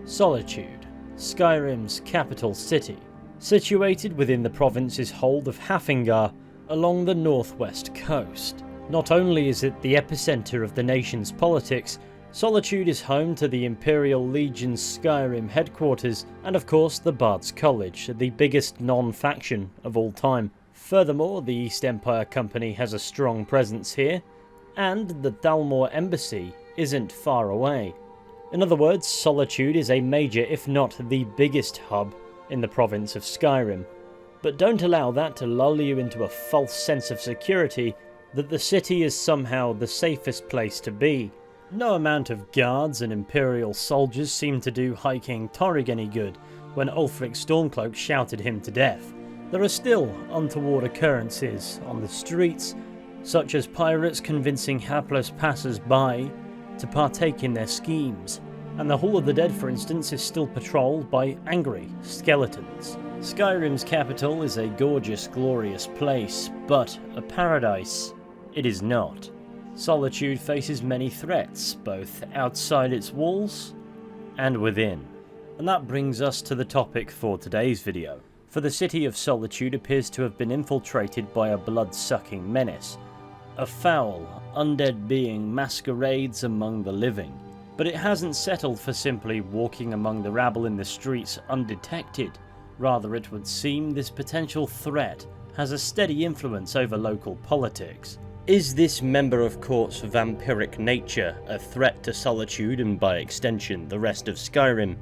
Solitude, Skyrim's capital city, situated within the province's hold of Hafengar along the northwest coast. Not only is it the epicenter of the nation's politics, Solitude is home to the Imperial Legion's Skyrim headquarters and of course the Bard's College, the biggest non-faction of all time. Furthermore, the East Empire Company has a strong presence here, and the Thalmor Embassy isn't far away. In other words, Solitude is a major, if not the biggest hub in the province of Skyrim. But don't allow that to lull you into a false sense of security that the city is somehow the safest place to be. No amount of guards and Imperial soldiers seemed to do High King Torrig any good when Ulfric Stormcloak shouted him to death. There are still untoward occurrences on the streets, such as pirates convincing hapless passers-by to partake in their schemes, and the Hall of the Dead, for instance, is still patrolled by angry skeletons. Skyrim's capital is a gorgeous, glorious place, but a paradise it is not. Solitude faces many threats, both outside its walls and within. And that brings us to the topic for today's video. For the city of Solitude appears to have been infiltrated by a blood-sucking menace. A foul, undead being masquerades among the living. But it hasn't settled for simply walking among the rabble in the streets undetected. Rather, it would seem this potential threat has a steady influence over local politics. Is this member of court's vampiric nature a threat to Solitude and by extension the rest of Skyrim?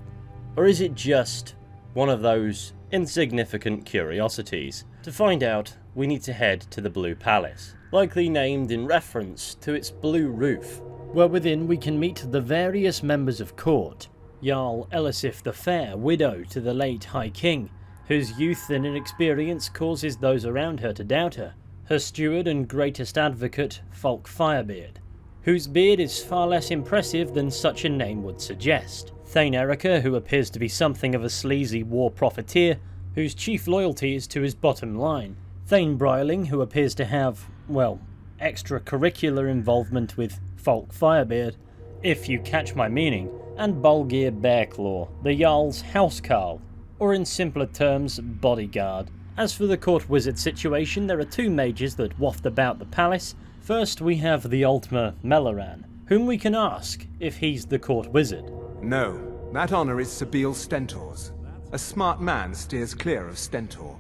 Or is it just one of those insignificant curiosities? To find out, we need to head to the Blue Palace, likely named in reference to its blue roof, where within we can meet the various members of court. Jarl Elisif the Fair, widow to the late High King, whose youth and inexperience causes those around her to doubt her. Her steward and greatest advocate, Falk Firebeard, whose beard is far less impressive than such a name would suggest. Thane Erica, who appears to be something of a sleazy war profiteer, whose chief loyalty is to his bottom line. Thane Bryling, who appears to have, well, extracurricular involvement with Falk Firebeard, if you catch my meaning, and Balgir Bearclaw, the Jarl's housecarl, or in simpler terms, bodyguard. As for the court wizard situation, there are two mages that waft about the palace. First, we have the Altmer Meloran, whom we can ask if he's the court wizard. No, that honor is Sybille Stentor's. A smart man steers clear of Stentor,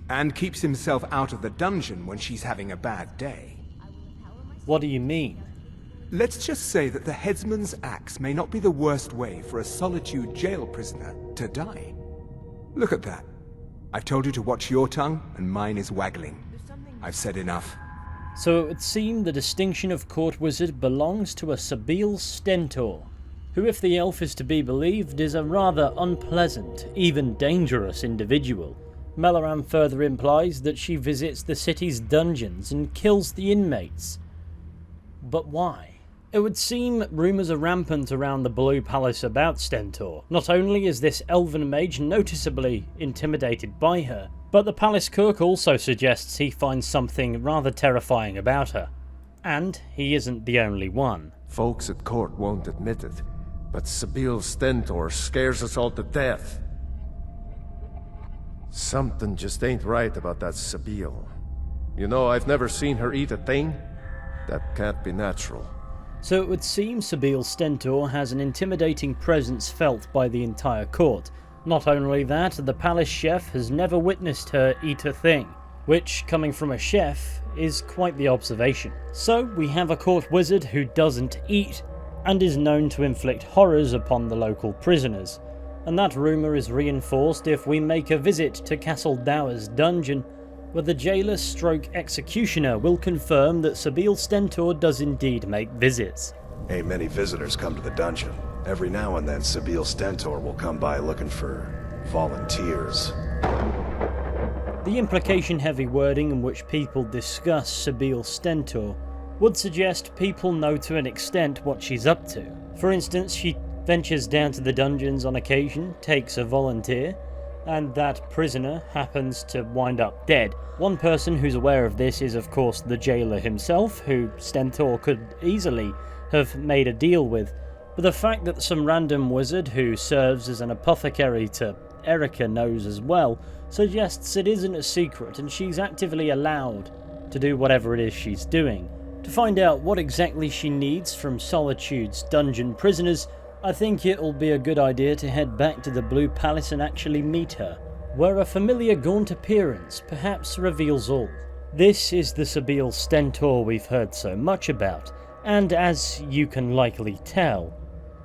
and keeps himself out of the dungeon when she's having a bad day. What do you mean? Let's just say that the headsman's axe may not be the worst way for a Solitude jail prisoner to die. Look at that. I've told you to watch your tongue, and mine is waggling. I've said enough. So it would seem the distinction of court wizard belongs to a Sybille Stentor, who, if the elf is to be believed, is a rather unpleasant, even dangerous individual. Meloran further implies that she visits the city's dungeons and kills the inmates. But why? It would seem rumours are rampant around the Blue Palace about Stentor. Not only is this elven mage noticeably intimidated by her, but the palace cook also suggests he finds something rather terrifying about her. And he isn't the only one. Folks at court won't admit it, but Sybille Stentor scares us all to death. Something just ain't right about that Sybille. You know, I've never seen her eat a thing. That can't be natural. So it would seem Sybille Stentor has an intimidating presence felt by the entire court. Not only that, the palace chef has never witnessed her eat a thing, which, coming from a chef, is quite the observation. So we have a court wizard who doesn't eat, and is known to inflict horrors upon the local prisoners. And that rumour is reinforced if we make a visit to Castle Dower's dungeon, where the jailer stroke executioner will confirm that Sybille Stentor does indeed make visits. Ain't many visitors come to the dungeon. Every now and then Sybille Stentor will come by looking for volunteers. The implication-heavy wording in which people discuss Sybille Stentor would suggest people know to an extent what she's up to. For instance, she ventures down to the dungeons on occasion, takes a volunteer, and that prisoner happens to wind up dead. One person who's aware of this is of course the jailer himself, who Stentor could easily have made a deal with, but the fact that some random wizard who serves as an apothecary to Erica knows as well suggests it isn't a secret and she's actively allowed to do whatever it is she's doing. To find out what exactly she needs from Solitude's dungeon prisoners, I think it'll be a good idea to head back to the Blue Palace and actually meet her, where a familiar gaunt appearance perhaps reveals all. This is the Sybille Stentor we've heard so much about, and as you can likely tell,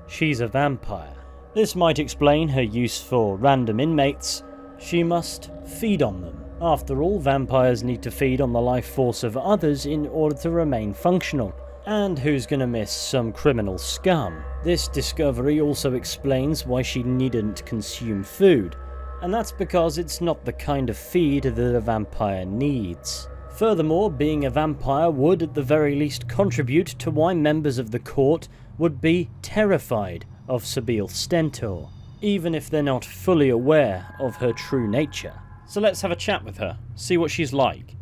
she's a vampire. This might explain her use for random inmates. She must feed on them. After all, vampires need to feed on the life force of others in order to remain functional. And who's gonna miss some criminal scum? This discovery also explains why she needn't consume food, and that's because it's not the kind of feed that a vampire needs. Furthermore, being a vampire would at the very least contribute to why members of the court would be terrified of Sybille Stentor, even if they're not fully aware of her true nature. So let's have a chat with her, see what she's like.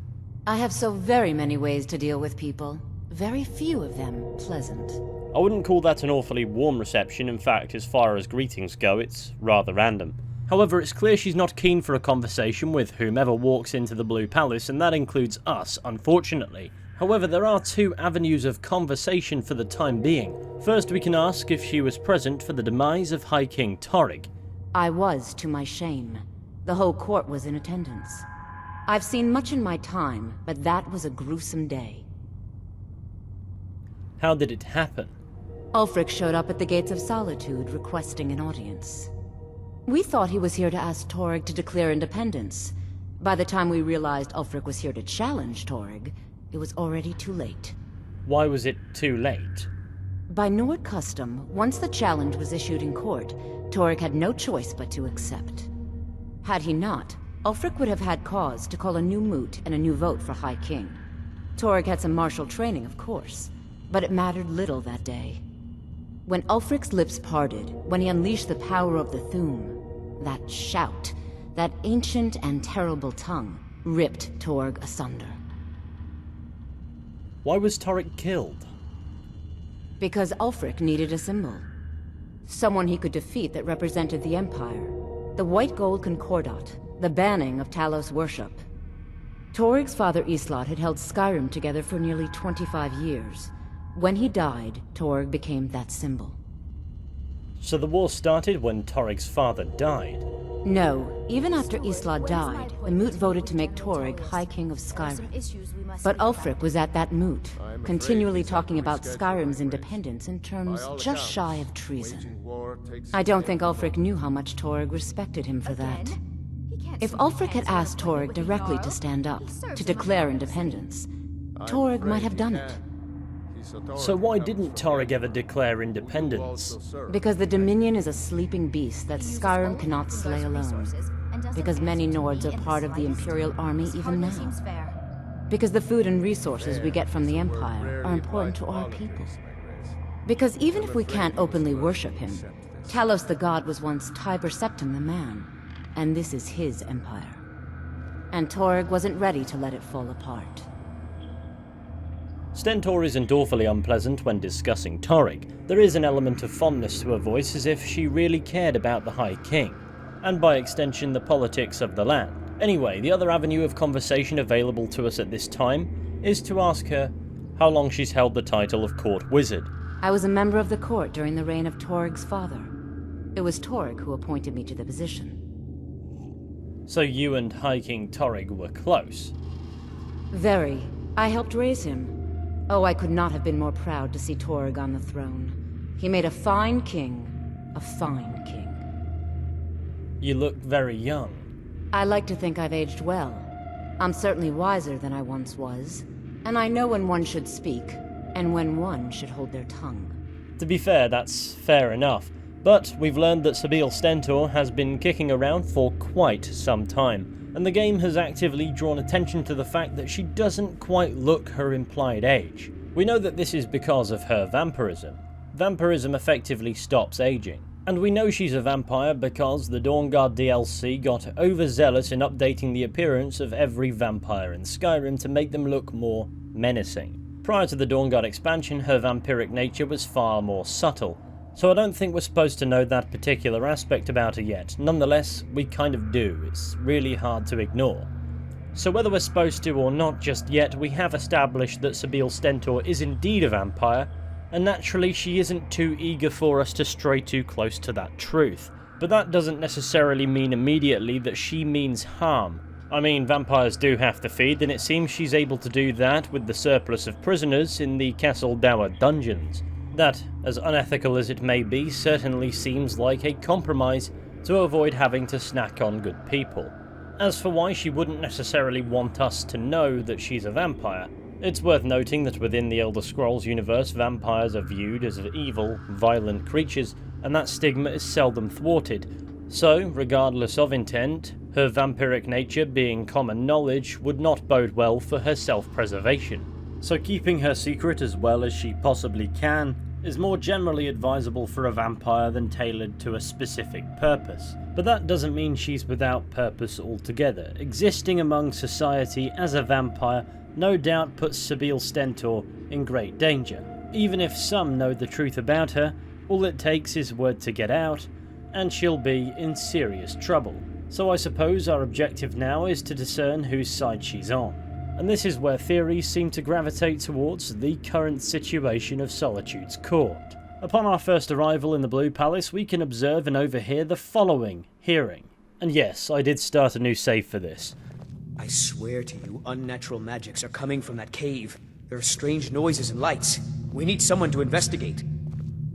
I have so very many ways to deal with people. Very few of them pleasant. I wouldn't call that an awfully warm reception. In fact, as far as greetings go, it's rather random. However, it's clear she's not keen for a conversation with whomever walks into the Blue Palace, and that includes us, unfortunately. However, there are two avenues of conversation for the time being. First, we can ask if she was present for the demise of High King Torrig. I was, to my shame. The whole court was in attendance. I've seen much in my time, but that was a gruesome day. How did it happen? Ulfric showed up at the Gates of Solitude requesting an audience. We thought he was here to ask Torrig to declare independence. By the time we realized Ulfric was here to challenge Torrig, it was already too late. Why was it too late? By Nord custom, once the challenge was issued in court, Torrig had no choice but to accept. Had he not, Ulfric would have had cause to call a new moot and a new vote for High King. Torrig had some martial training, of course, but it mattered little that day. When Ulfric's lips parted, when he unleashed the power of the Thuum, that shout, that ancient and terrible tongue, ripped Torg asunder. Why was Torrig killed? Because Ulfric needed a symbol. Someone he could defeat that represented the Empire. The White Gold Concordat, the banning of Talos worship. Torrig's father Islot had held Skyrim together for nearly 25 years. When he died, Torrig became that symbol. So the war started when Torrig's father died? No, even after Islot died, the moot voted to make Torrig High King of Skyrim. But Ulfric was at that moot, continually talking about Skyrim's independence in terms just shy of treason. I don't think Ulfric knew how much Torrig respected him for that. If Ulfric had asked Torrig directly to stand up, to declare independence, Torrig might have done it. So why didn't Torrig ever declare independence? Because the Dominion is a sleeping beast that Skyrim cannot slay alone. Because many Nords are part of the Imperial Army even now. Because the food and resources we get from the Empire are important to our people. Because even if we can't openly worship him, Talos the God was once Tiber Septim the man, and this is his empire. And Torrig wasn't ready to let it fall apart. Stentor isn't awfully unpleasant when discussing Torrig. There is an element of fondness to her voice, as if she really cared about the High King, and by extension the politics of the land. Anyway, the other avenue of conversation available to us at this time is to ask her how long she's held the title of Court Wizard. I was a member of the court during the reign of Torrig's father. It was Torrig who appointed me to the position. So you and High King Torrig were close? Very. I helped raise him. Oh, I could not have been more proud to see Torrig on the throne. He made a fine king. A fine king. You look very young. I like to think I've aged well. I'm certainly wiser than I once was. And I know when one should speak, and when one should hold their tongue. To be fair, that's fair enough. But we've learned that Sybille Stentor has been kicking around for quite some time, and the game has actively drawn attention to the fact that she doesn't quite look her implied age. We know that this is because of her vampirism. Vampirism effectively stops aging. And we know she's a vampire because the Dawnguard DLC got overzealous in updating the appearance of every vampire in Skyrim to make them look more menacing. Prior to the Dawnguard expansion, her vampiric nature was far more subtle, So I don't think we're supposed to know that particular aspect about her yet. Nonetheless, we kind of do. It's really hard to ignore. So whether we're supposed to or not just yet, we have established that Sybille Stentor is indeed a vampire, and naturally she isn't too eager for us to stray too close to that truth. But that doesn't necessarily mean immediately that she means harm. I mean, vampires do have to feed, and it seems she's able to do that with the surplus of prisoners in the Castle Dower dungeons. That, as unethical as it may be, certainly seems like a compromise to avoid having to snack on good people. As for why she wouldn't necessarily want us to know that she's a vampire, it's worth noting that within the Elder Scrolls universe, vampires are viewed as evil, violent creatures, and that stigma is seldom thwarted. So, regardless of intent, her vampiric nature being common knowledge would not bode well for her self-preservation. So keeping her secret as well as she possibly can is more generally advisable for a vampire than tailored to a specific purpose. But that doesn't mean she's without purpose altogether. Existing among society as a vampire no doubt puts Sybille Stentor in great danger. Even if some know the truth about her, all it takes is word to get out, and she'll be in serious trouble. So I suppose our objective now is to discern whose side she's on. And this is where theories seem to gravitate towards the current situation of Solitude's court. Upon our first arrival in the Blue Palace, we can observe and overhear the following hearing. And yes, I did start a new save for this. I swear to you, unnatural magics are coming from that cave. There are strange noises and lights. We need someone to investigate.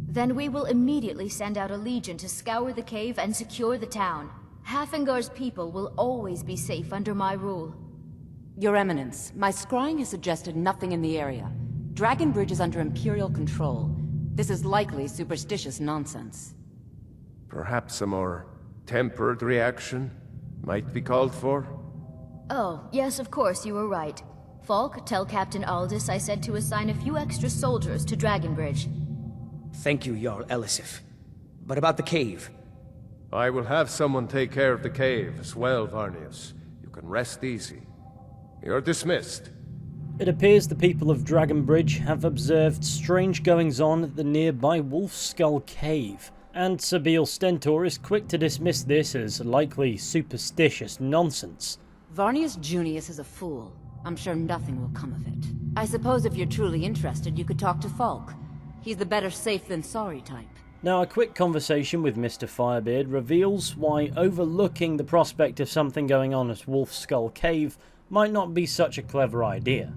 Then we will immediately send out a legion to scour the cave and secure the town. Hafingar's people will always be safe under my rule. Your Eminence, my scrying has suggested nothing in the area. Dragonbridge is under Imperial control. This is likely superstitious nonsense. Perhaps a more tempered reaction might be called for? Oh, yes, of course, you were right. Falk, tell Captain Aldous I said to assign a few extra soldiers to Dragonbridge. Thank you, Jarl Elisif. But about the cave? I will have someone take care of the cave as well, Varnius. You can rest easy. You're dismissed. It appears the people of Dragonbridge have observed strange goings-on at the nearby Wolfskull Cave, and Sybille Stentor is quick to dismiss this as likely superstitious nonsense. Varnius Junius is a fool. I'm sure nothing will come of it. I suppose if you're truly interested, you could talk to Falk. He's the better safe than sorry type. Now, a quick conversation with Mr. Firebeard reveals why overlooking the prospect of something going on at Wolfskull Cave might not be such a clever idea.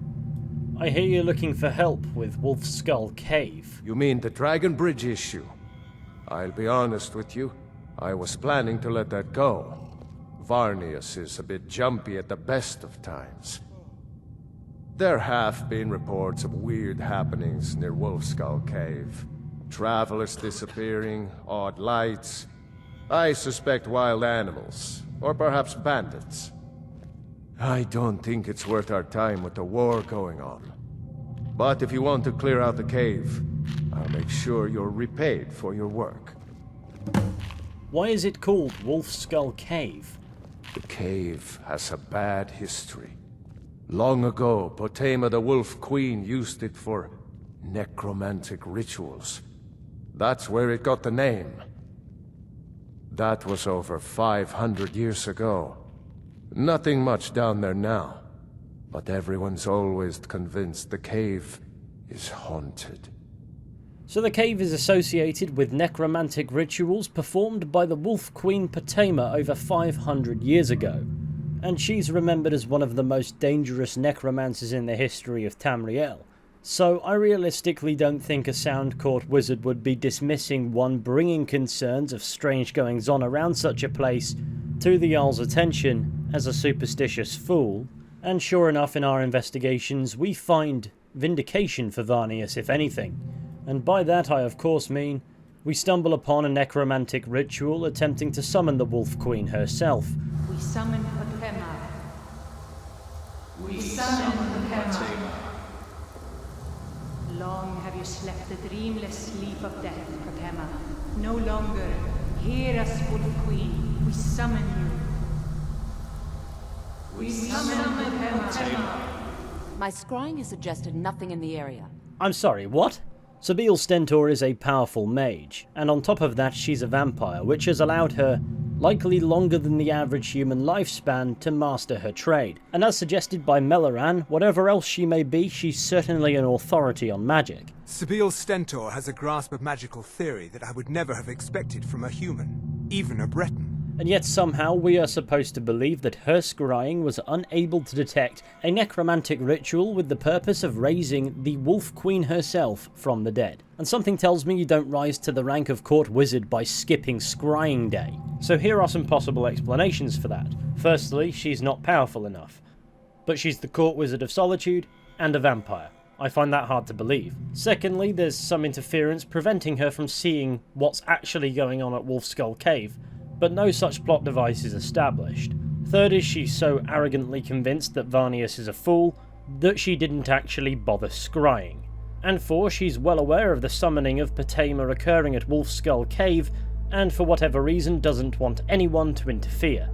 I hear you're looking for help with Wolfskull Cave. You mean the Dragon Bridge issue? I'll be honest with you. I was planning to let that go. Varnius is a bit jumpy at the best of times. There have been reports of weird happenings near Wolfskull Cave. Travelers disappearing, odd lights. I suspect wild animals, or perhaps bandits. I don't think it's worth our time with the war going on. But if you want to clear out the cave, I'll make sure you're repaid for your work. Why is it called Wolfskull Cave? The cave has a bad history. Long ago, Potema the Wolf Queen used it for necromantic rituals. That's where it got the name. That was over 500 years ago. Nothing much down there now, but everyone's always convinced the cave is haunted. So the cave is associated with necromantic rituals performed by the Wolf Queen Potema over 500 years ago, and she's remembered as one of the most dangerous necromancers in the history of Tamriel. So I realistically don't think a Sound Court wizard would be dismissing one bringing concerns of strange goings-on around such a place to the Jarl's attention as a superstitious fool, and sure enough in our investigations we find vindication for Varnius if anything, and by that I of course mean we stumble upon a necromantic ritual attempting to summon the Wolf Queen herself. We summon Potema. We summon Potema. Long have you slept the dreamless sleep of death, Potema. No longer. Hear us, Wolf Queen. We summon you. We summon Potema. My scrying has suggested nothing in the area. I'm sorry, what? Sybille Stentor is a powerful mage, and on top of that she's a vampire, which has allowed her, likely longer than the average human lifespan, to master her trade. And as suggested by Melaran, whatever else she may be, she's certainly an authority on magic. Sybille Stentor has a grasp of magical theory that I would never have expected from a human, even a Breton. And yet somehow we are supposed to believe that her scrying was unable to detect a necromantic ritual with the purpose of raising the Wolf Queen herself from the dead. And something tells me you don't rise to the rank of court wizard by skipping scrying day. So here are some possible explanations for that. Firstly, she's not powerful enough. But she's the court wizard of Solitude and a vampire. I find that hard to believe. Secondly, there's some interference preventing her from seeing what's actually going on at Wolfskull Cave, but no such plot device is established. Third is she's so arrogantly convinced that Varnius is a fool that she didn't actually bother scrying. And four, she's well aware of the summoning of Potema occurring at Wolfskull Cave, and for whatever reason doesn't want anyone to interfere.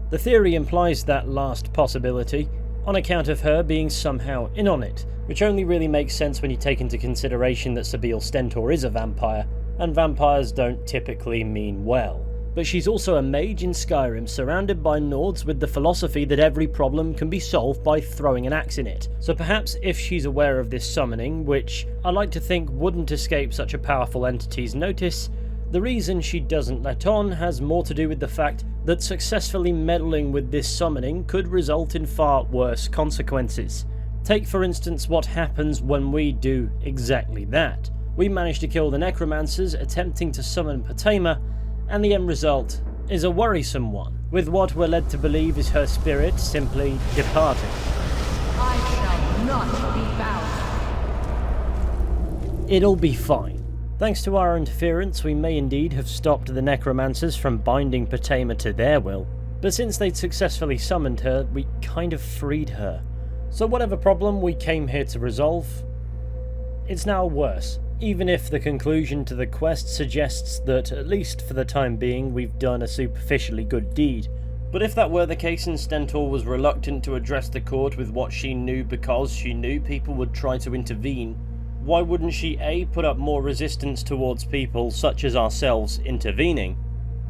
The theory implies that last possibility, on account of her being somehow in on it, which only really makes sense when you take into consideration that Sybille Stentor is a vampire, and vampires don't typically mean well. But she's also a mage in Skyrim, surrounded by Nords with the philosophy that every problem can be solved by throwing an axe in it. So perhaps if she's aware of this summoning, which I like to think wouldn't escape such a powerful entity's notice, the reason she doesn't let on has more to do with the fact that successfully meddling with this summoning could result in far worse consequences. Take for instance what happens when we do exactly that. We manage to kill the necromancers attempting to summon Potema, and the end result is a worrisome one, with what we're led to believe is her spirit simply departing. I shall not be bound. It'll be fine. Thanks to our interference, we may indeed have stopped the necromancers from binding Potema to their will, but since they'd successfully summoned her, we kind of freed her. So whatever problem we came here to resolve, it's now worse. Even if the conclusion to the quest suggests that, at least for the time being, we've done a superficially good deed. But if that were the case and Stentor was reluctant to address the court with what she knew because she knew people would try to intervene, why wouldn't she A, put up more resistance towards people such as ourselves intervening,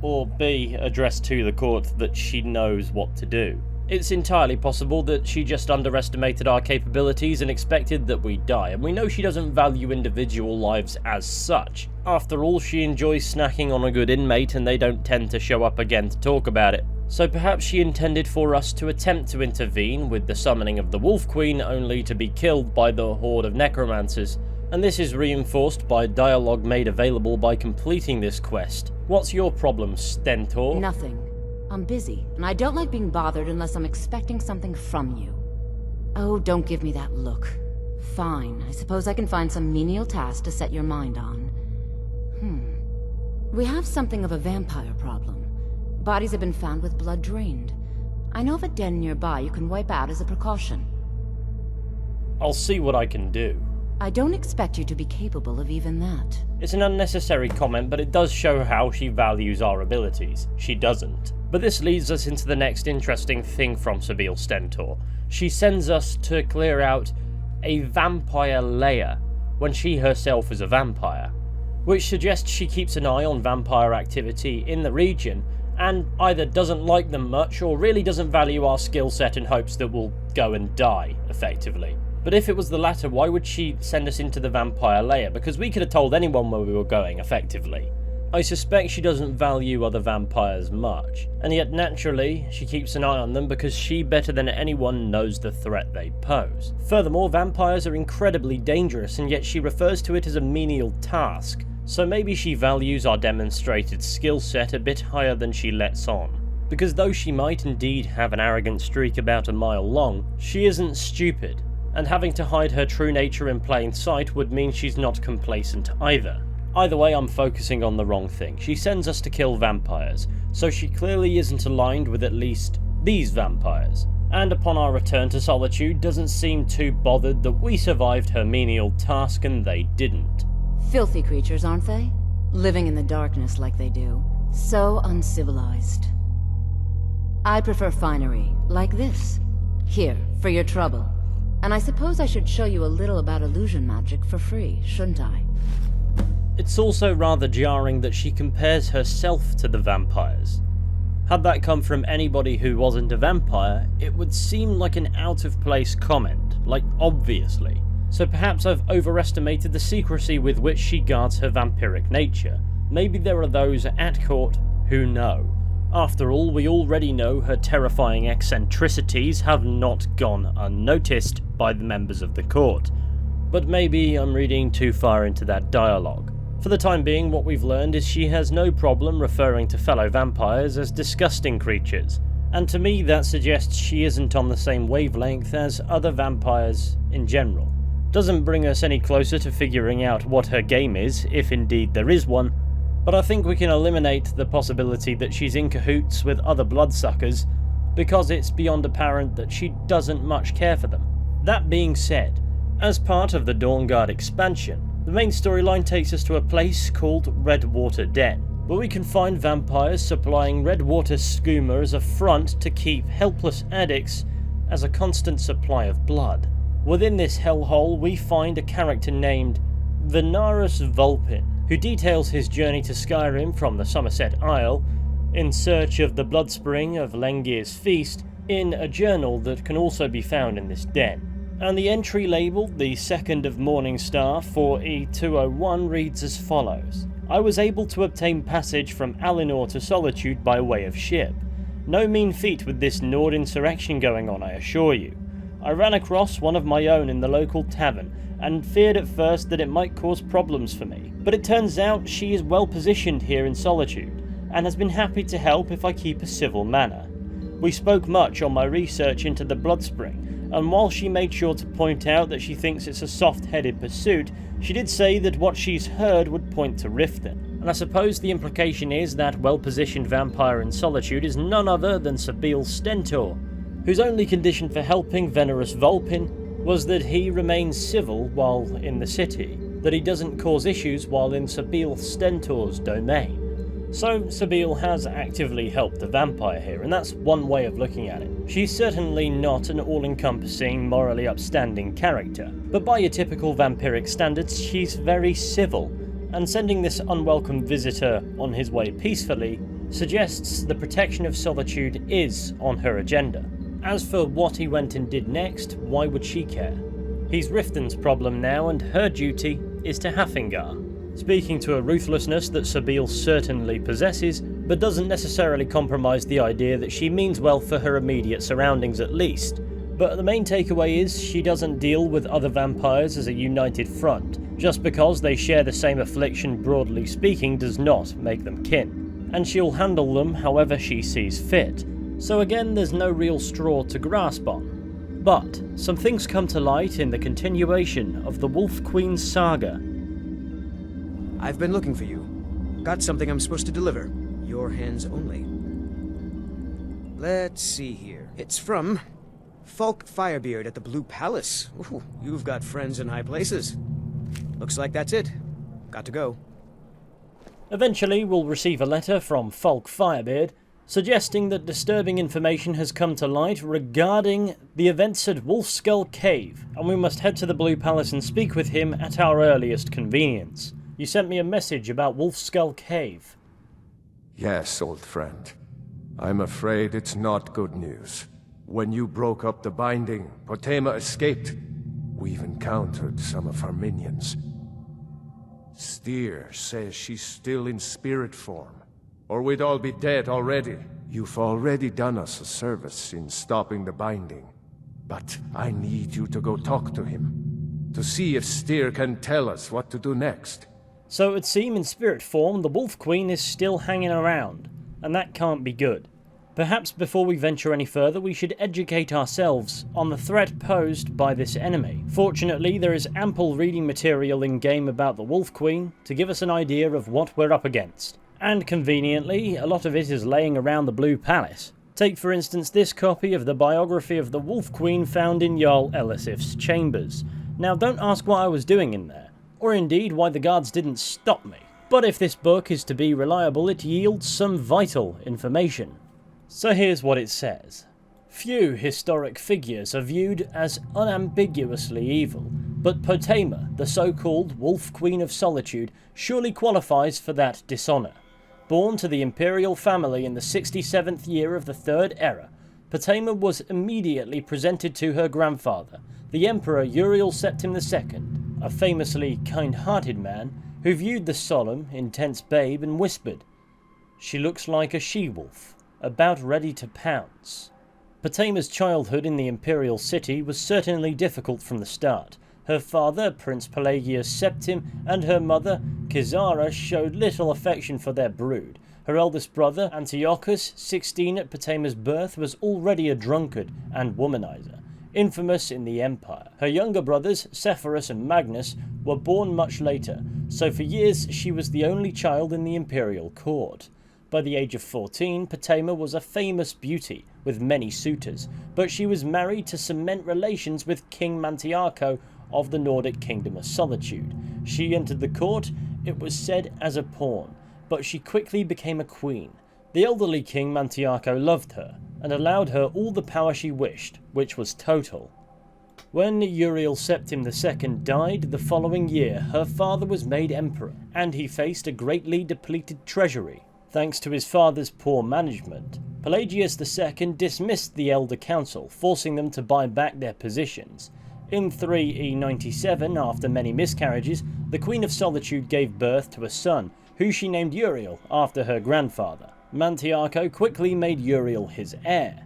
or B, address to the court that she knows what to do? It's entirely possible that she just underestimated our capabilities and expected that we'd die, and we know she doesn't value individual lives as such. After all, she enjoys snacking on a good inmate and they don't tend to show up again to talk about it. So perhaps she intended for us to attempt to intervene with the summoning of the Wolf Queen only to be killed by the horde of necromancers. And this is reinforced by dialogue made available by completing this quest. What's your problem, Stentor? Nothing. I'm busy, and I don't like being bothered unless I'm expecting something from you. Oh, don't give me that look. Fine, I suppose I can find some menial task to set your mind on. We have something of a vampire problem. Bodies have been found with blood drained. I know of a den nearby you can wipe out as a precaution. I'll see what I can do. I don't expect you to be capable of even that. It's an unnecessary comment, but it does show how she values our abilities. She doesn't. But this leads us into the next interesting thing from Sybille Stentor. She sends us to clear out a vampire lair when she herself is a vampire, which suggests she keeps an eye on vampire activity in the region and either doesn't like them much or really doesn't value our skill set in hopes that we'll go and die, effectively. But if it was the latter, why would she send us into the vampire lair? Because we could have told anyone where we were going, effectively. I suspect she doesn't value other vampires much, and yet naturally, she keeps an eye on them because she better than anyone knows the threat they pose. Furthermore, vampires are incredibly dangerous, and yet she refers to it as a menial task, so maybe she values our demonstrated skill set a bit higher than she lets on. Because though she might indeed have an arrogant streak about a mile long, she isn't stupid, and having to hide her true nature in plain sight would mean she's not complacent either. Either way, I'm focusing on the wrong thing. She sends us to kill vampires, so she clearly isn't aligned with at least these vampires. And upon our return to Solitude, doesn't seem too bothered that we survived her menial task and they didn't. Filthy creatures, aren't they? Living in the darkness like they do. So uncivilized. I prefer finery, like this. Here, for your trouble. And I suppose I should show you a little about illusion magic for free, shouldn't I? It's also rather jarring that she compares herself to the vampires. Had that come from anybody who wasn't a vampire, it would seem like an out-of-place comment, like obviously. So perhaps I've overestimated the secrecy with which she guards her vampiric nature. Maybe there are those at court who know. After all, we already know her terrifying eccentricities have not gone unnoticed by the members of the court. But maybe I'm reading too far into that dialogue. For the time being, what we've learned is she has no problem referring to fellow vampires as disgusting creatures, and to me that suggests she isn't on the same wavelength as other vampires in general. Doesn't bring us any closer to figuring out what her game is, if indeed there is one, but I think we can eliminate the possibility that she's in cahoots with other bloodsuckers, because it's beyond apparent that she doesn't much care for them. That being said, as part of the Dawnguard expansion, the main storyline takes us to a place called Redwater Den, where we can find vampires supplying redwater skooma as a front to keep helpless addicts as a constant supply of blood. Within this hellhole, we find a character named Venarus Vulpin, who details his journey to Skyrim from the Somerset Isle in search of the bloodspring of Lengir's feast in a journal that can also be found in this den. And the entry labelled the 2nd of Morningstar 4E201 reads as follows. I was able to obtain passage from Alinor to Solitude by way of ship. No mean feat with this Nord insurrection going on, I assure you. I ran across one of my own in the local tavern, and feared at first that it might cause problems for me. But it turns out she is well positioned here in Solitude, and has been happy to help if I keep a civil manner. We spoke much on my research into the Bloodspring, and while she made sure to point out that she thinks it's a soft-headed pursuit, she did say that what she's heard would point to Riften. And I suppose the implication is that well-positioned vampire in Solitude is none other than Sybille Stentor, whose only condition for helping Venarus Vulpin was that he remains civil while in the city, that he doesn't cause issues while in Sybille Stentor's domain. So Sybille has actively helped the vampire here, and that's one way of looking at it. She's certainly not an all-encompassing, morally upstanding character, but by your typical vampiric standards, she's very civil, and sending this unwelcome visitor on his way peacefully suggests the protection of Solitude is on her agenda. As for what he went and did next, why would she care? He's Riften's problem now, and her duty is to Hafingar, speaking to a ruthlessness that Sybille certainly possesses, but doesn't necessarily compromise the idea that she means well for her immediate surroundings at least. But the main takeaway is she doesn't deal with other vampires as a united front. Just because they share the same affliction broadly speaking does not make them kin, and she'll handle them however she sees fit. So again, there's no real straw to grasp on. But some things come to light in the continuation of the Wolf Queen saga. I've been looking for you. Got something I'm supposed to deliver. Your hands only. Let's see here. It's from Falk Firebeard at the Blue Palace. Ooh, you've got friends in high places. Looks like that's it. Got to go. Eventually, we'll receive a letter from Falk Firebeard suggesting that disturbing information has come to light regarding the events at Wolfskull Cave, and we must head to the Blue Palace and speak with him at our earliest convenience. You sent me a message about Wolfskull Cave. Yes, old friend. I'm afraid it's not good news. When you broke up the binding, Potema escaped. We've encountered some of her minions. Steer says she's still in spirit form, or we'd all be dead already. You've already done us a service in stopping the binding, but I need you to go talk to him, to see if Steer can tell us what to do next. So it would seem in spirit form the Wolf Queen is still hanging around, and that can't be good. Perhaps before we venture any further, we should educate ourselves on the threat posed by this enemy. Fortunately, there is ample reading material in-game about the Wolf Queen to give us an idea of what we're up against. And conveniently, a lot of it is laying around the Blue Palace. Take for instance this copy of the biography of the Wolf Queen found in Jarl Elisif's chambers. Now don't ask what I was doing in there, or indeed why the guards didn't stop me. But if this book is to be reliable, it yields some vital information. So here's what it says. Few historic figures are viewed as unambiguously evil, but Potema, the so-called Wolf Queen of Solitude, surely qualifies for that dishonour. Born to the imperial family in the 67th year of the Third Era, Potema was immediately presented to her grandfather, the Emperor Uriel Septim II, a famously kind-hearted man who viewed the solemn, intense babe and whispered, "She looks like a she-wolf, about ready to pounce." Potema's childhood in the imperial city was certainly difficult from the start. Her father, Prince Pelagius Septim, and her mother, Kizara, showed little affection for their brood. Her eldest brother, Antiochus, 16 at Potema's birth, was already a drunkard and womanizer, infamous in the Empire. Her younger brothers, Sepphoris and Magnus, were born much later, so for years she was the only child in the imperial court. By the age of 14, Potema was a famous beauty, with many suitors, but she was married to cement relations with King Mantiarco of the Nordic Kingdom of Solitude. She entered the court, it was said, as a pawn, but she quickly became a queen. The elderly King Mantiarco loved her, and allowed her all the power she wished, which was total. When Uriel Septim II died the following year, her father was made emperor, and he faced a greatly depleted treasury. Thanks to his father's poor management, Pelagius II dismissed the Elder Council, forcing them to buy back their positions. In 3E97, after many miscarriages, the Queen of Solitude gave birth to a son, who she named Uriel after her grandfather. Mantiarco quickly made Uriel his heir.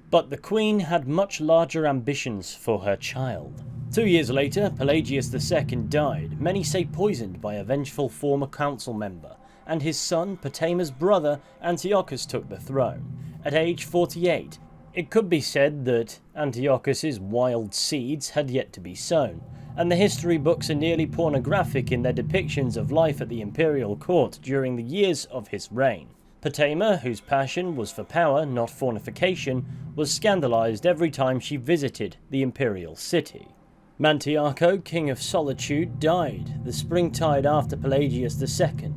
But the Queen had much larger ambitions for her child. 2 years later, Pelagius II died, many say poisoned by a vengeful former council member, and his son, Potema's brother, Antiochus took the throne. At age 48, it could be said that Antiochus's wild seeds had yet to be sown, and the history books are nearly pornographic in their depictions of life at the imperial court during the years of his reign. Potema, whose passion was for power, not fornication, was scandalized every time she visited the imperial city. Mantiarco, King of Solitude, died the springtide after Pelagius II.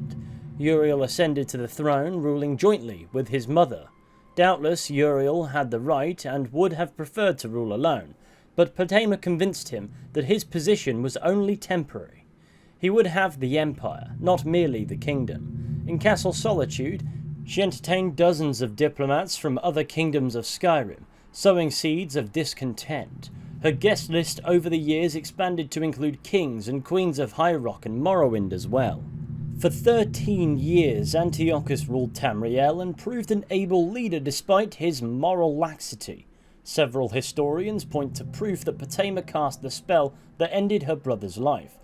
Uriel ascended to the throne, ruling jointly with his mother. Doubtless Uriel had the right and would have preferred to rule alone, but Potema convinced him that his position was only temporary. He would have the empire, not merely the kingdom. In Castle Solitude, she entertained dozens of diplomats from other kingdoms of Skyrim, sowing seeds of discontent. Her guest list over the years expanded to include kings and queens of High Rock and Morrowind as well. For 13 years, Antiochus ruled Tamriel and proved an able leader despite his moral laxity. Several historians point to proof that Potema cast the spell that ended her brother's life,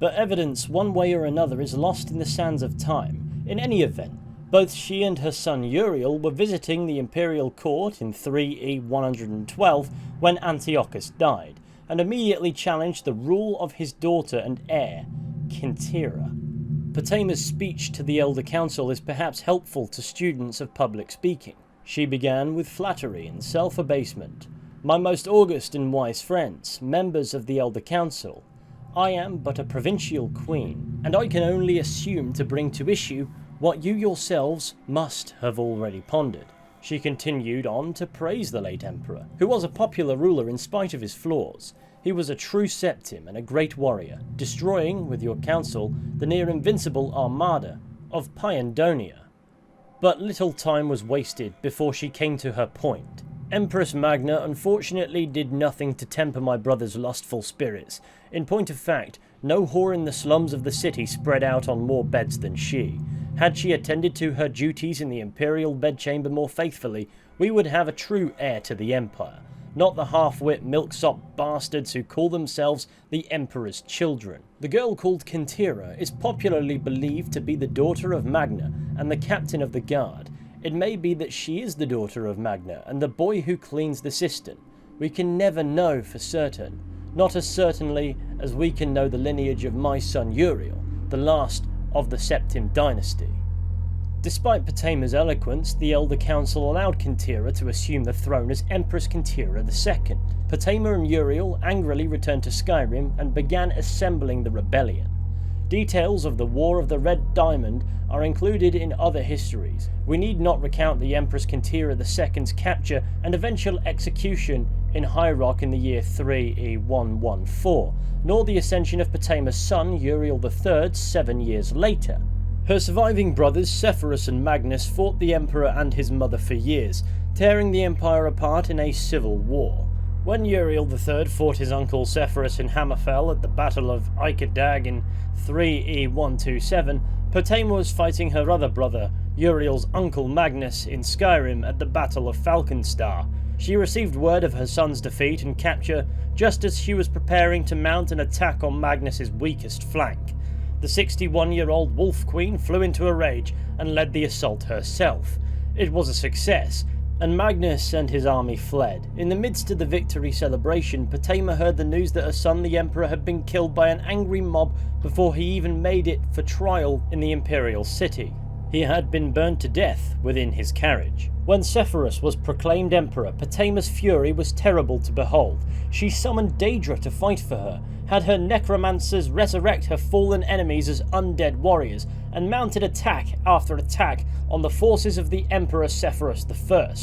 but evidence one way or another is lost in the sands of time. In any event, both she and her son Uriel were visiting the imperial court in 3E112 when Antiochus died, and immediately challenged the rule of his daughter and heir, Kintira. Potema's speech to the Elder Council is perhaps helpful to students of public speaking. She began with flattery and self-abasement. "My most august and wise friends, members of the Elder Council, I am but a provincial queen, and I can only assume to bring to issue what you yourselves must have already pondered." She continued on to praise the late emperor, who was a popular ruler in spite of his flaws. He was a true Septim and a great warrior, destroying, with your counsel, the near-invincible armada of Pyandonia. But little time was wasted before she came to her point. Empress Magna unfortunately did nothing to temper my brother's lustful spirits. In point of fact, no whore in the slums of the city spread out on more beds than she. Had she attended to her duties in the imperial bedchamber more faithfully, we would have a true heir to the empire, not the half-wit milksop bastards who call themselves the Emperor's children. The girl called Kintira is popularly believed to be the daughter of Magna and the captain of the guard. It may be that she is the daughter of Magna and the boy who cleans the cistern. We can never know for certain, not as certainly as we can know the lineage of my son Uriel, the last of the Septim dynasty. Despite Potema's eloquence, the Elder Council allowed Kintira to assume the throne as Empress Kintira II. Potema and Uriel angrily returned to Skyrim and began assembling the rebellion. Details of the War of the Red Diamond are included in other histories. We need not recount the Empress Kintira II's capture and eventual execution in High Rock in the year 3E114, nor the ascension of Potema's son Uriel III 7 years later. Her surviving brothers Sepphoris and Magnus fought the Emperor and his mother for years, tearing the Empire apart in a civil war. When Uriel III fought his uncle Sepphoris in Hammerfell at the Battle of Eikedag in 3E127, Potema was fighting her other brother, Uriel's uncle Magnus, in Skyrim at the Battle of Falkenstar. She received word of her son's defeat and capture just as she was preparing to mount an attack on Magnus's weakest flank. The 61-year-old Wolf Queen flew into a rage and led the assault herself. It was a success, and Magnus and his army fled. In the midst of the victory celebration, Potema heard the news that her son the Emperor had been killed by an angry mob before he even made it for trial in the Imperial City. He had been burned to death within his carriage. When Sepphoris was proclaimed Emperor, Potema's fury was terrible to behold. She summoned Daedra to fight for her, had her necromancers resurrect her fallen enemies as undead warriors, and mounted attack after attack on the forces of the Emperor Sepphoris I.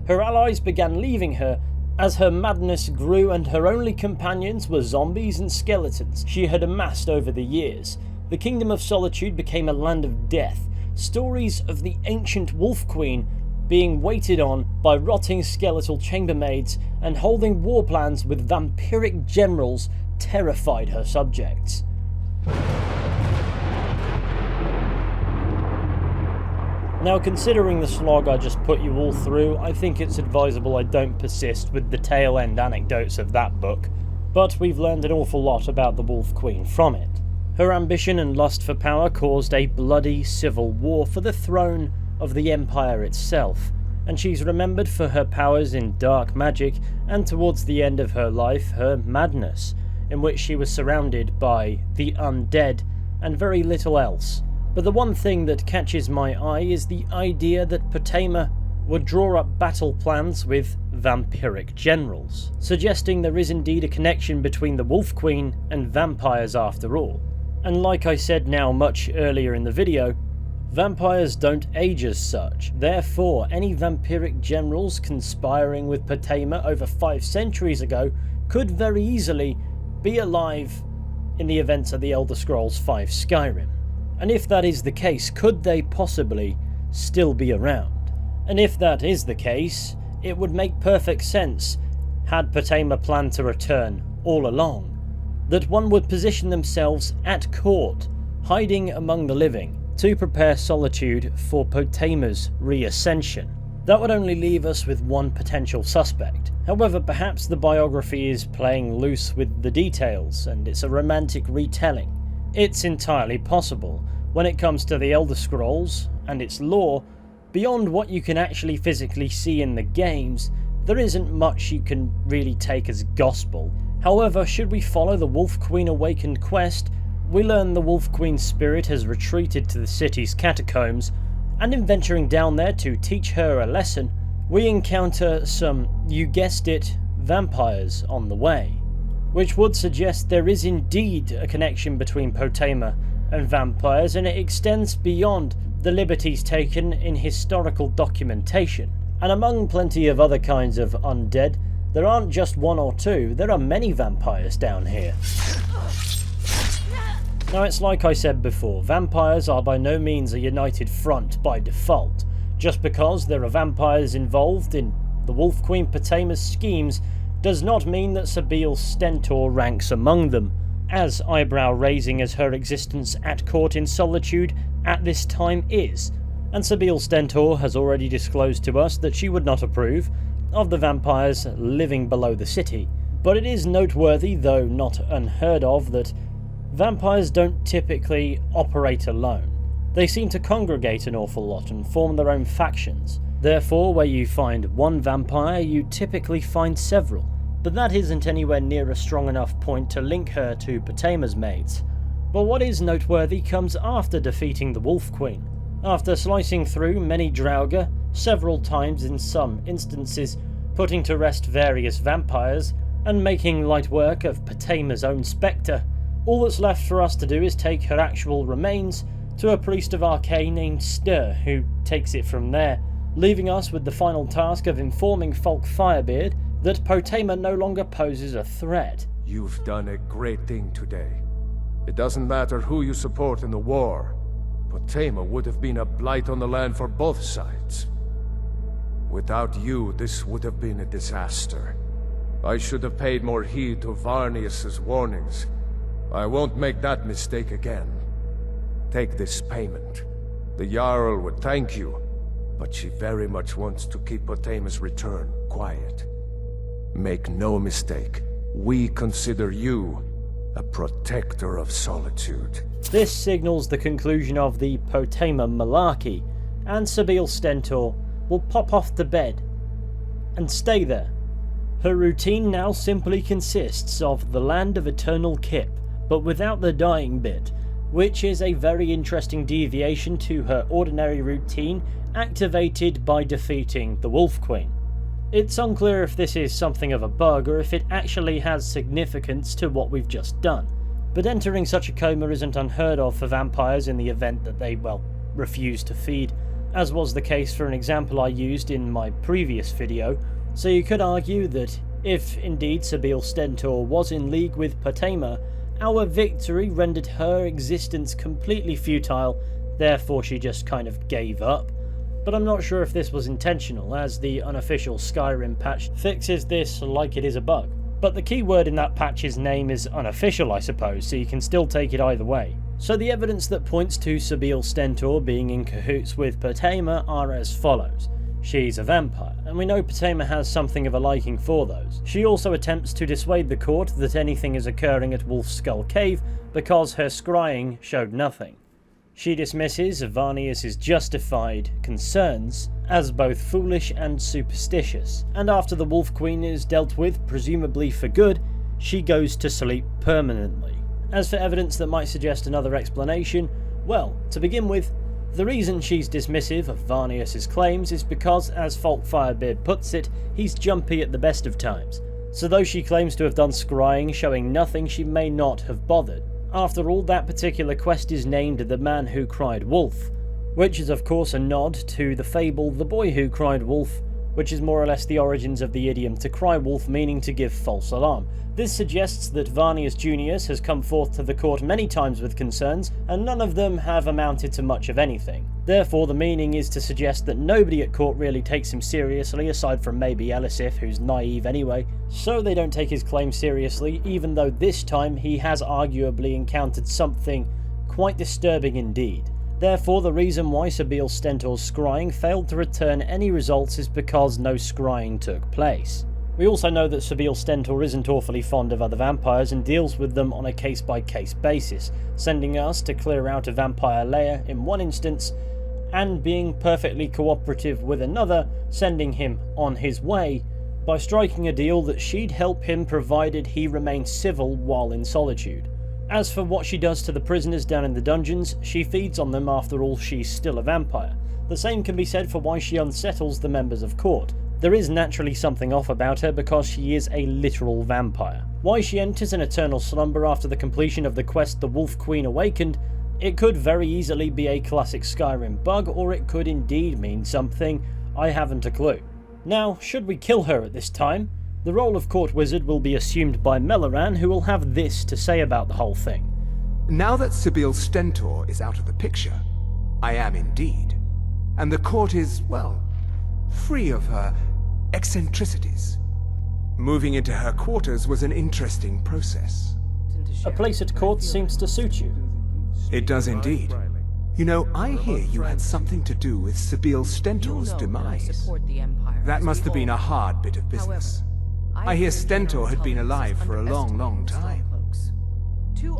Her allies began leaving her as her madness grew, and her only companions were zombies and skeletons she had amassed over the years. The Kingdom of Solitude became a land of death. Stories of the ancient Wolf Queen being waited on by rotting skeletal chambermaids and holding war plans with vampiric generals terrified her subjects. Now, considering the slog I just put you all through, I think it's advisable I don't persist with the tail end anecdotes of that book, but we've learned an awful lot about the Wolf Queen from it. Her ambition and lust for power caused a bloody civil war for the throne of the Empire itself, and she's remembered for her powers in dark magic and, towards the end of her life, her madness, in which she was surrounded by the undead and very little else. But the one thing that catches my eye is the idea that Potema would draw up battle plans with vampiric generals, suggesting there is indeed a connection between the Wolf Queen and vampires after all. And like I said now much earlier in the video, vampires don't age as such. Therefore, any vampiric generals conspiring with Potema over 5 centuries ago could very easily be alive in the events of the Elder Scrolls V Skyrim. And if that is the case, could they possibly still be around? And if that is the case, it would make perfect sense, had Potema planned to return all along, that one would position themselves at court, hiding among the living, to prepare Solitude for Potema's reascension. That would only leave us with one potential suspect. However, perhaps the biography is playing loose with the details, and it's a romantic retelling. It's entirely possible. When it comes to the Elder Scrolls and its lore, beyond what you can actually physically see in the games, there isn't much you can really take as gospel. However, should we follow the Wolf Queen Awakened quest, we learn the Wolf Queen's spirit has retreated to the city's catacombs, and in venturing down there to teach her a lesson, we encounter some, you guessed it, vampires on the way, which would suggest there is indeed a connection between Potema and vampires, and it extends beyond the liberties taken in historical documentation. And among plenty of other kinds of undead, there aren't just 1 or 2, there are many vampires down here. Now, it's like I said before, vampires are by no means a united front by default. Just because there are vampires involved in the Wolf Queen Potema's schemes does not mean that Sybille Stentor ranks among them, as eyebrow-raising as her existence at court in Solitude at this time is. And Sybille Stentor has already disclosed to us that she would not approve of the vampires living below the city. But it is noteworthy, though not unheard of, that vampires don't typically operate alone. They seem to congregate an awful lot and form their own factions. Therefore, where you find one vampire, you typically find several. But that isn't anywhere near a strong enough point to link her to Potema's mates. But what is noteworthy comes after defeating the Wolf Queen. After slicing through many Draugr, several times in some instances, putting to rest various vampires, and making light work of Potema's own spectre, All that's left for us to do is take her actual remains to a priest of Arcane named Stir, who takes it from there, leaving us with the final task of informing Folk Firebeard that Potema no longer poses a threat. You've done a great thing today. It doesn't matter who you support in the war. Potema would have been a blight on the land for both sides. Without you, this would have been a disaster. I should have paid more heed to Varnius's warnings. I won't make that mistake again. Take this payment. The Jarl would thank you, but she very much wants to keep Potema's return quiet. Make no mistake, we consider you a protector of Solitude. This signals the conclusion of the Potema malarkey, and Sybille Stentor will pop off to bed and stay there. Her routine now simply consists of the Land of Eternal Kip, but without the dying bit, which is a very interesting deviation to her ordinary routine activated by defeating the Wolf Queen. It's unclear if this is something of a bug or if it actually has significance to what we've just done, but entering such a coma isn't unheard of for vampires in the event that they, well, refuse to feed, as was the case for an example I used in my previous video, so you could argue that if indeed Sybille Stentor was in league with Potema, our victory rendered her existence completely futile, therefore she just kind of gave up. But I'm not sure if this was intentional, as the unofficial Skyrim patch fixes this like it is a bug. But the key word in that patch's name is unofficial, I suppose, so you can still take it either way. So the evidence that points to Sybille Stentor being in cahoots with Potema are as follows. She's a vampire, and we know Potema has something of a liking for those. She also attempts to dissuade the court that anything is occurring at Wolfskull Cave because her scrying showed nothing. She dismisses Varnius's justified concerns as both foolish and superstitious, and after the Wolf Queen is dealt with, presumably for good, she goes to sleep permanently. As for evidence that might suggest another explanation, well, to begin with, the reason she's dismissive of Varnius's claims is because, as Folk Firebeard puts it, he's jumpy at the best of times. So though she claims to have done scrying showing nothing, she may not have bothered. After all, that particular quest is named The Man Who Cried Wolf, which is of course a nod to the fable The Boy Who Cried Wolf, which is more or less the origins of the idiom to cry wolf, meaning to give false alarm. This suggests that Varnius Junius has come forth to the court many times with concerns, and none of them have amounted to much of anything. Therefore, the meaning is to suggest that nobody at court really takes him seriously, aside from maybe Elisif, who's naive anyway, so they don't take his claim seriously, even though this time he has arguably encountered something quite disturbing indeed. Therefore, the reason why Sybille Stentor's scrying failed to return any results is because no scrying took place. We also know that Sybille Stentor isn't awfully fond of other vampires and deals with them on a case-by-case basis, sending us to clear out a vampire lair in one instance, and being perfectly cooperative with another, sending him on his way, by striking a deal that she'd help him provided he remained civil while in Solitude. As for what she does to the prisoners down in the dungeons, she feeds on them. After all, she's still a vampire. The same can be said for why she unsettles the members of court. There is naturally something off about her because she is a literal vampire. Why she enters an eternal slumber after the completion of the quest The Wolf Queen Awakened, it could very easily be a classic Skyrim bug, or it could indeed mean something. I haven't a clue. Now, should we kill her at this time? The role of court wizard will be assumed by Mellaran, who will have this to say about the whole thing. Now that Sybille Stentor is out of the picture, I am indeed. And the court is, well, free of her eccentricities. Moving into her quarters was an interesting process. A place at court seems to suit you. It does indeed. You know, I hear you had something to do with Sybille Stentor's demise. That must have been a hard bit of business. I hear Stentor had been alive for a long, long time.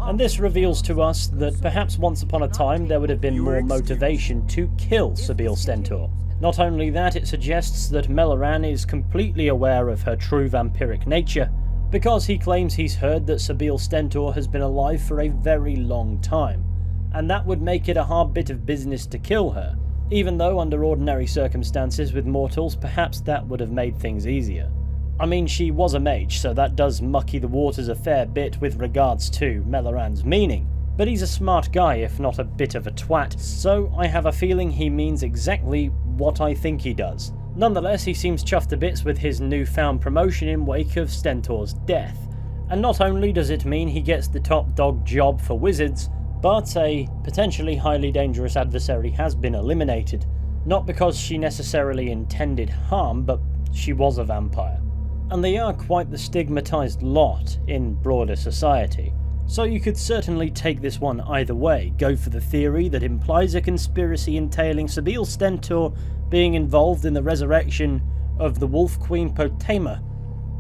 And this reveals to us that perhaps once upon a time there would have been more motivation to kill Sybille Stentor. Not only that, it suggests that Mellaran is completely aware of her true vampiric nature, because he claims he's heard that Sybille Stentor has been alive for a very long time, and that would make it a hard bit of business to kill her, even though under ordinary circumstances with mortals perhaps that would have made things easier. I mean, she was a mage, so that does mucky the waters a fair bit with regards to Meloran's meaning. But he's a smart guy, if not a bit of a twat, so I have a feeling he means exactly what I think he does. Nonetheless, he seems chuffed to bits with his newfound promotion in wake of Stentor's death. And not only does it mean he gets the top dog job for wizards, but a potentially highly dangerous adversary has been eliminated. Not because she necessarily intended harm, but she was a vampire. And they are quite the stigmatized lot in broader society. So you could certainly take this one either way. Go for the theory that implies a conspiracy entailing Sybille Stentor being involved in the resurrection of the Wolf Queen Potema.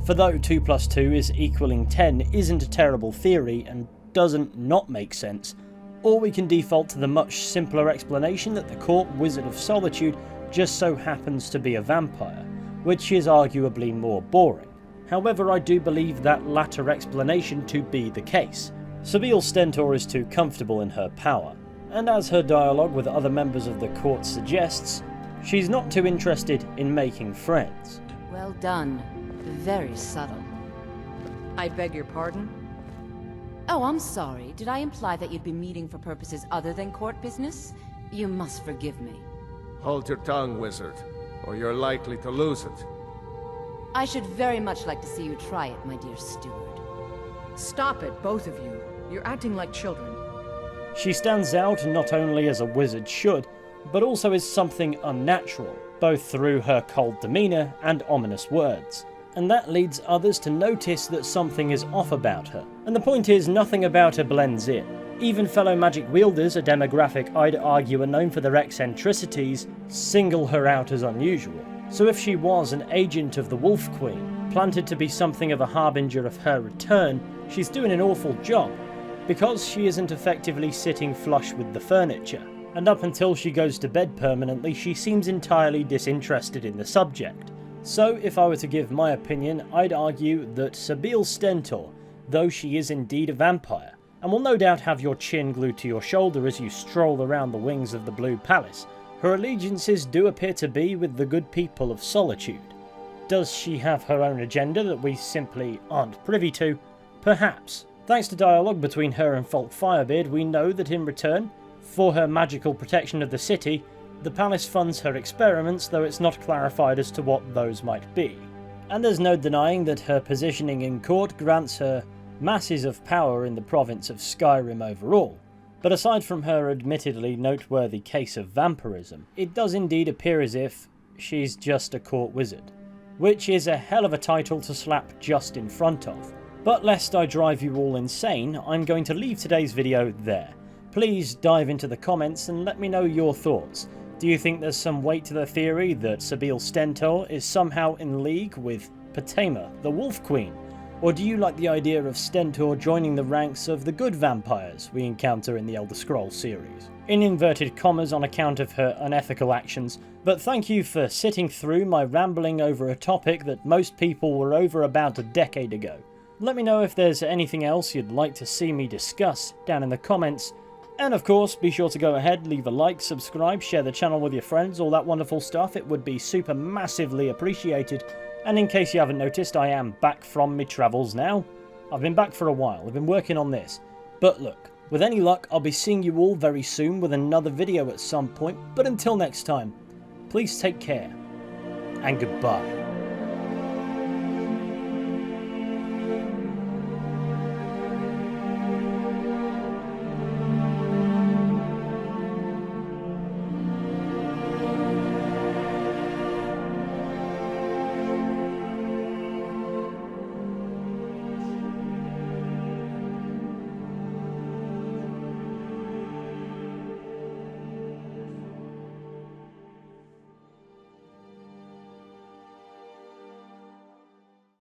For though 2 + 2 is equaling 10 isn't a terrible theory and doesn't not make sense, or we can default to the much simpler explanation that the court wizard of Solitude just so happens to be a vampire, which is arguably more boring. However, I do believe that latter explanation to be the case. Sybille Stentor is too comfortable in her power, and as her dialogue with other members of the court suggests, she's not too interested in making friends. Well done. Very subtle. I beg your pardon? Oh, I'm sorry. Did I imply that you'd be meeting for purposes other than court business? You must forgive me. Hold your tongue, wizard, or you're likely to lose it. I should very much like to see you try it, my dear steward. Stop it, both of you. You're acting like children. She stands out not only as a wizard should, but also as something unnatural, both through her cold demeanour and ominous words. And that leads others to notice that something is off about her. And the point is, nothing about her blends in. Even fellow magic wielders, a demographic I'd argue are known for their eccentricities, single her out as unusual. So if she was an agent of the Wolf Queen, planted to be something of a harbinger of her return, she's doing an awful job, because she isn't effectively sitting flush with the furniture. And up until she goes to bed permanently, she seems entirely disinterested in the subject. So if I were to give my opinion, I'd argue that Sybille Stentor, though she is indeed a vampire, and will no doubt have your chin glued to your shoulder as you stroll around the wings of the Blue Palace, her allegiances do appear to be with the good people of Solitude. Does she have her own agenda that we simply aren't privy to? Perhaps. Thanks to dialogue between her and Folk Firebeard, we know that in return, for her magical protection of the city, the palace funds her experiments, though it's not clarified as to what those might be. And there's no denying that her positioning in court grants her masses of power in the province of Skyrim overall. But aside from her admittedly noteworthy case of vampirism, it does indeed appear as if she's just a court wizard, which is a hell of a title to slap just in front of. But lest I drive you all insane, I'm going to leave today's video there. Please dive into the comments and let me know your thoughts. Do you think there's some weight to the theory that Sybille Stentor is somehow in league with Potema, the Wolf Queen? Or do you like the idea of Stentor joining the ranks of the good vampires we encounter in the Elder Scrolls series? In inverted commas on account of her unethical actions, but thank you for sitting through my rambling over a topic that most people were over about a decade ago. Let me know if there's anything else you'd like to see me discuss down in the comments. And of course, be sure to go ahead, leave a like, subscribe, share the channel with your friends, all that wonderful stuff. It would be super massively appreciated. And in case you haven't noticed, I am back from my travels now. I've been back for a while, I've been working on this. But look, with any luck, I'll be seeing you all very soon with another video at some point. But until next time, please take care, and goodbye.